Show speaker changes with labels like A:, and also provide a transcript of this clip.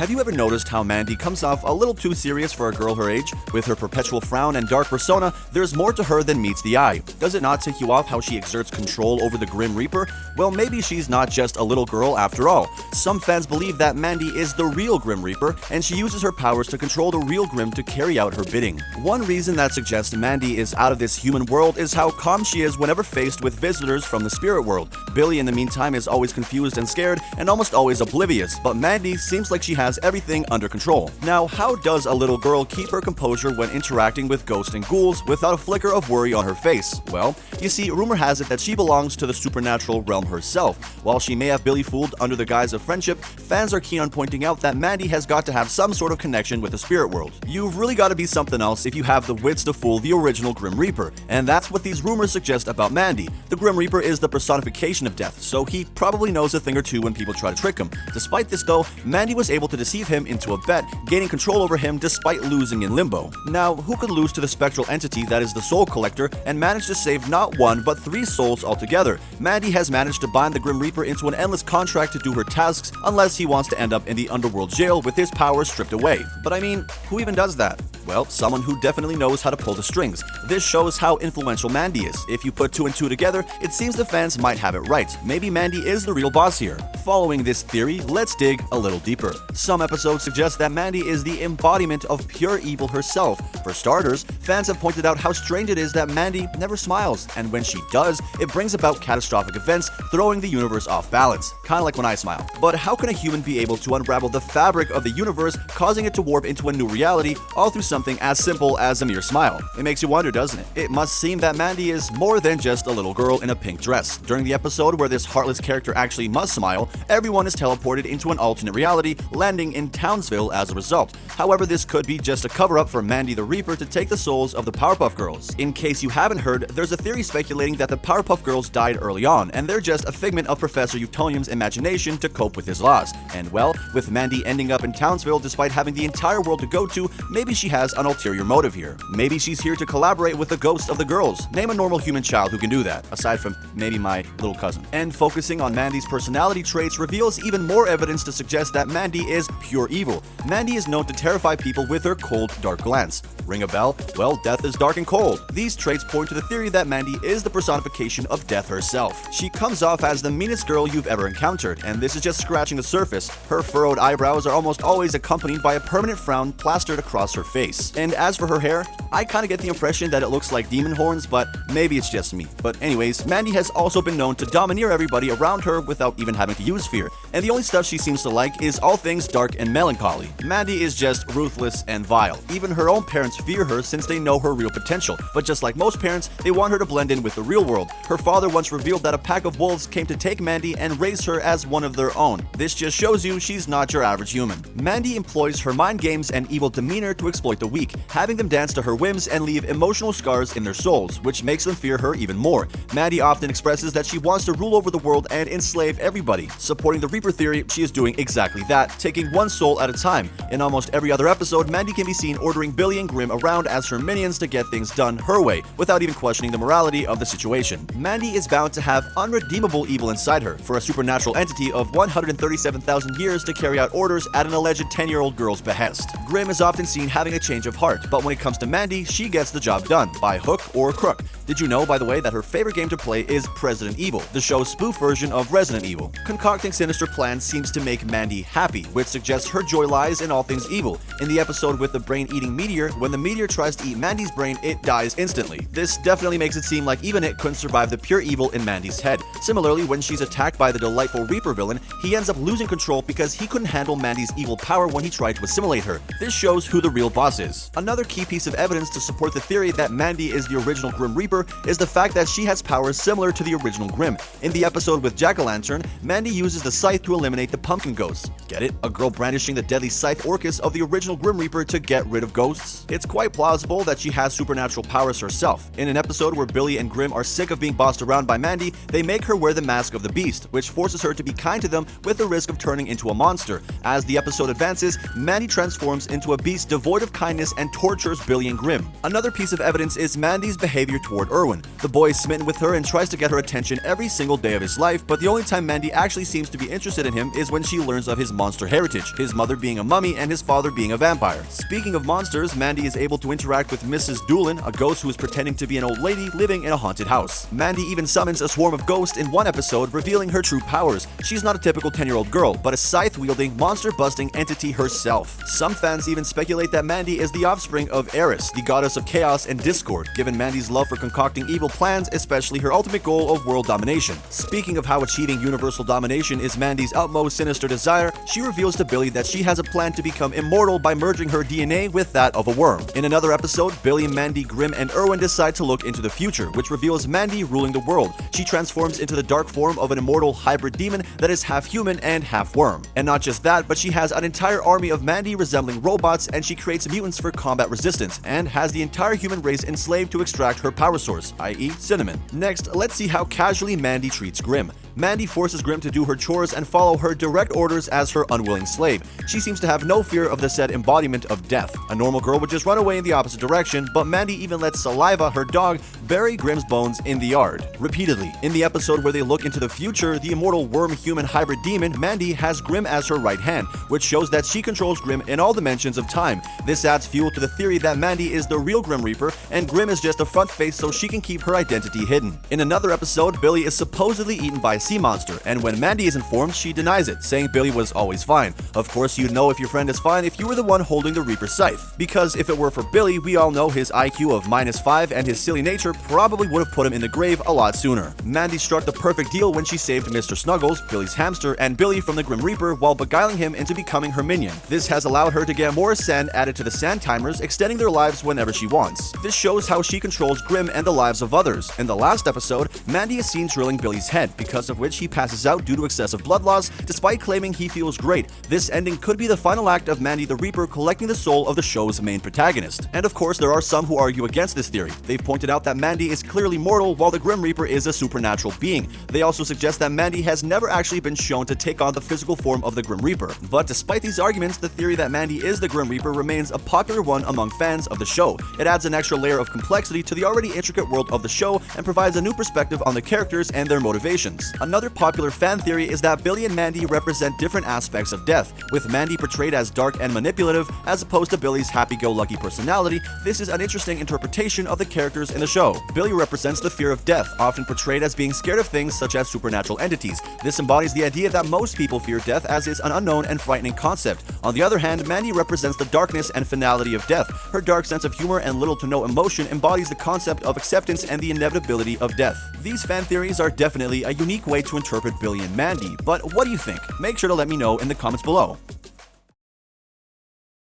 A: Have you ever noticed how Mandy comes off a little too serious for a girl her age? With her perpetual frown and dark persona, there's more to her than meets the eye. Does it not tick you off how she exerts control over the Grim Reaper? Well, maybe she's not just a little girl after all. Some fans believe that Mandy is the real Grim Reaper, and she uses her powers to control the real Grim to carry out her bidding. One reason that suggests Mandy is out of this human world is how calm she is whenever faced with visitors from the spirit world. Billy, in the meantime, is always confused and scared, and almost always oblivious, but Mandy seems like she has everything under control. Now, how does a little girl keep her composure when interacting with ghosts and ghouls without a flicker of worry on her face? Well, you see, rumor has it that she belongs to the supernatural realm herself. While she may have Billy fooled under the guise of friendship, fans are keen on pointing out that Mandy has got to have some sort of connection with the spirit world. You've really got to be something else if you have the wits to fool the original Grim Reaper, and that's what these rumors suggest about Mandy. The Grim Reaper is the personification of death, so he probably knows a thing or two when people try to trick him. Despite this though, Mandy was able to deceive him into a bet, gaining control over him despite losing in limbo. Now, who could lose to the spectral entity that is the soul collector and manage to save not one but 3 souls altogether? Mandy has managed to bind the Grim Reaper into an endless contract to do her tasks unless he wants to end up in the underworld jail with his powers stripped away. But I mean, who even does that? Well, someone who definitely knows how to pull the strings. This shows how influential Mandy is. If you put 2 and 2 together, it seems the fans might have it right. Maybe Mandy is the real boss here. Following this theory, let's dig a little deeper. Some episodes suggest that Mandy is the embodiment of pure evil herself. For starters, fans have pointed out how strange it is that Mandy never smiles, and when she does, it brings about catastrophic events, throwing the universe off balance. Kinda like when I smile. But how can a human be able to unravel the fabric of the universe, causing it to warp into a new reality, all through something as simple as a mere smile? It makes you wonder, doesn't it? It must seem that Mandy is more than just a little girl in a pink dress. During the episode where this heartless character actually must smile, everyone is teleported into an alternate reality, landing in Townsville as a result. However, this could be just a cover-up for Mandy the Reaper to take the souls of the Powerpuff Girls. In case you haven't heard, there's a theory speculating that the Powerpuff Girls died early on, and they're just a figment of Professor Utonium's imagination to cope with his loss. And well, with Mandy ending up in Townsville despite having the entire world to go to, maybe she has an ulterior motive here. Maybe she's here to collaborate with the ghosts of the girls. Name a normal human child who can do that, aside from maybe my little cousin. And focusing on Mandy's personality traits reveals even more evidence to suggest that Mandy is pure evil. Mandy is known to terrify people with her cold, dark glance. Ring a bell? Well, death is dark and cold. These traits point to the theory that Mandy is the personification of death herself. She comes off as the meanest girl you've ever encountered, and this is just scratching the surface. Her furrowed eyebrows are almost always accompanied by a permanent frown plastered across her face. And as for her hair, I kinda get the impression that it looks like demon horns, but maybe it's just me. But anyways, Mandy has also been known to domineer everybody around her without even having to use fear. And the only stuff she seems to like is all things dark and melancholy. Mandy is just ruthless and vile. Even her own parents fear her since they know her real potential. But just like most parents, they want her to blend in with the real world. Her father once revealed that a pack of wolves came to take Mandy and raise her as one of their own. This just shows you she's not your average human. Mandy employs her mind games and evil demeanor to exploit the weak, having them dance to her whims and leave emotional scars in their souls, which makes them fear her even more. Mandy often expresses that she wants to rule over the world and enslave everybody. Supporting the Reaper theory, she is doing exactly that, taking one soul at a time. In almost every other episode, Mandy can be seen ordering Billy and Grim around as her minions to get things done her way, without even questioning the morality of the situation. Mandy is bound to have unredeemable evil inside her, for a supernatural entity of 137,000 years to carry out orders at an alleged 10-year-old girl's behest. Grim is often seen having a change of heart, but when it comes to Mandy, she gets the job done, by hook or crook. Did you know, by the way, that her favorite game to play is President Evil, the show's spoof version of Resident Evil? Concocting sinister plans seems to make Mandy happy, which suggests her joy lies in all things evil. In the episode with the brain-eating meteor, when the meteor tries to eat Mandy's brain, it dies instantly. This definitely makes it seem like even it couldn't survive the pure evil in Mandy's head. Similarly, when she's attacked by the delightful Reaper villain, he ends up losing control because he couldn't handle Mandy's evil power when he tried to assimilate her. This shows who the real boss is. Another key piece of evidence to support the theory that Mandy is the original Grim Reaper is the fact that she has powers similar to the original Grim. In the episode with Jack-o'-lantern, Mandy uses the scythe to eliminate the pumpkin ghosts. Get it? A girl brandishing the deadly scythe Orcus of the original Grim Reaper to get rid of ghosts? It's quite plausible that she has supernatural powers herself. In an episode where Billy and Grim are sick of being bossed around by Mandy, they make her wear the mask of the beast, which forces her to be kind to them with the risk of turning into a monster. As the episode advances, Mandy transforms into a beast devoid of kindness and tortures Billy and Grim. Another piece of evidence is Mandy's behavior towards toward Erwin. The boy is smitten with her and tries to get her attention every single day of his life, but the only time Mandy actually seems to be interested in him is when she learns of his monster heritage, his mother being a mummy and his father being a vampire. Speaking of monsters, Mandy is able to interact with Mrs. Doolin, a ghost who is pretending to be an old lady living in a haunted house. Mandy even summons a swarm of ghosts in one episode, revealing her true powers. She's not a typical 10-year-old girl, but a scythe-wielding, monster-busting entity herself. Some fans even speculate that Mandy is the offspring of Eris, the goddess of chaos and discord, given Mandy's love for concocting evil plans, especially her ultimate goal of world domination. Speaking of how achieving universal domination is Mandy's utmost sinister desire, she reveals to Billy that she has a plan to become immortal by merging her DNA with that of a worm. In another episode, Billy, Mandy, Grimm, and Erwin decide to look into the future, which reveals Mandy ruling the world. She transforms into the dark form of an immortal hybrid demon that is half human and half worm. And not just that, but she has an entire army of Mandy resembling robots, and she creates mutants for combat resistance, and has the entire human race enslaved to extract her power source, i.e. cinnamon. Next, let's see how casually Mandy treats Grimm. Mandy forces Grimm to do her chores and follow her direct orders as her unwilling slave. She seems to have no fear of the said embodiment of death. A normal girl would just run away in the opposite direction, but Mandy even lets Saliva, her dog, bury Grimm's bones in the yard, repeatedly. In the episode where they look into the future, the immortal worm-human hybrid demon, Mandy has Grimm as her right hand, which shows that she controls Grimm in all dimensions of time. This adds fuel to the theory that Mandy is the real Grim Reaper, and Grimm is just a front face so she can keep her identity hidden. In another episode, Billy is supposedly eaten by a sea monster, and when Mandy is informed, she denies it, saying Billy was always fine. Of course, you'd know if your friend is fine if you were the one holding the Reaper scythe, because if it were for Billy, we all know his IQ of -5 and his silly nature probably would have put him in the grave a lot sooner. Mandy struck the perfect deal when she saved Mr. Snuggles, Billy's hamster, and Billy from the Grim Reaper while beguiling him into becoming her minion. This has allowed her to get more sand added to the sand timers, extending their lives whenever she wants. This shows how she controls Grimm and the lives of others. In the last episode, Mandy is seen drilling Billy's head, because of which he passes out due to excessive blood loss, despite claiming he feels great. This ending could be the final act of Mandy the Reaper collecting the soul of the show's main protagonist. And of course, there are some who argue against this theory. They've pointed out that Mandy is clearly mortal, while the Grim Reaper is a supernatural being. They also suggest that Mandy has never actually been shown to take on the physical form of the Grim Reaper. But despite these arguments, the theory that Mandy is the Grim Reaper remains a popular one among fans of the show. It adds an extra layer of complexity to the already intricate world of the show and provides a new perspective on the characters and their motivations. Another popular fan theory is that Billy and Mandy represent different aspects of death, with Mandy portrayed as dark and manipulative as opposed to Billy's happy-go-lucky personality. This is an interesting interpretation of the characters in the show. Billy represents the fear of death, often portrayed as being scared of things such as supernatural entities. This embodies the idea that most people fear death, as it's an unknown and frightening concept. On the other hand, Mandy represents the darkness and finality of death. Her dark sense of humor and little to no emotion embodies the concept of acceptance and the inevitability of death. These fan theories are definitely a unique way to interpret Billy and Mandy, but what do you think? Make sure to let me know in the comments below.